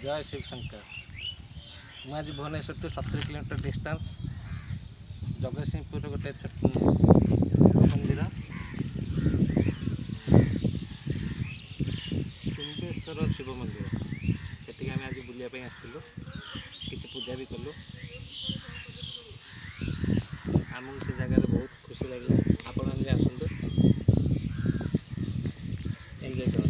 जय शिव शंकर। मुझे Bhubaneswar to 70 kilometre distance Jagatsinghpur गोटे मंदिर कुंडेश्वर शिव मंदिर से आम आज बुलापी आसलु कि पूजा भी कलु आमको से जगह बहुत खुशी लगे। आपण मैंने आसतु एंजॉय कर।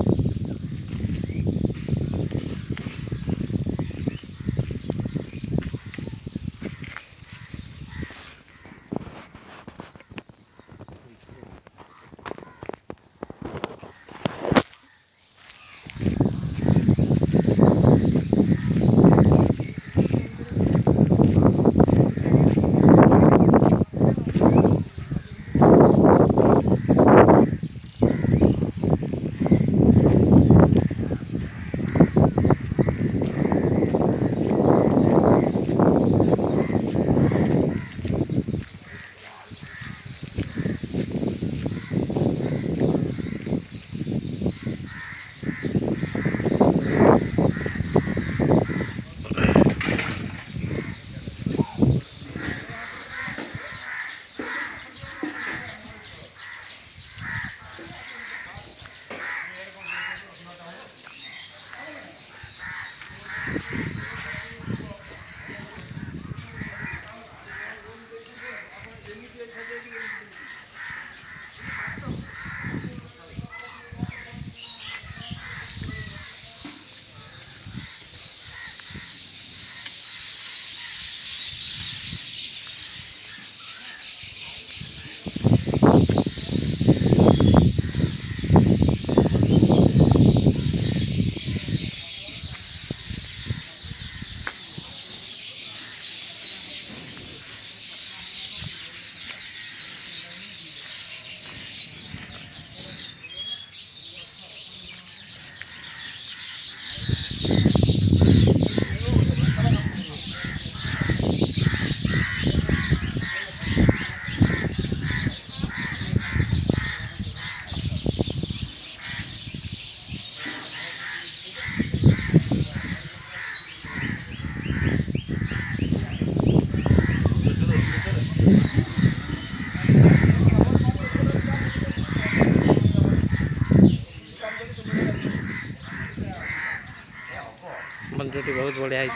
मंदिर बहुत बढ़िया है।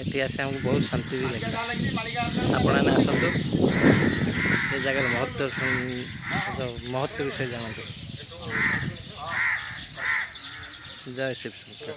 ये आसे हमको बहुत शांति भी लगे। आपने आसतु ये जगह महत्व विषय जानते। जय शिव शंकर।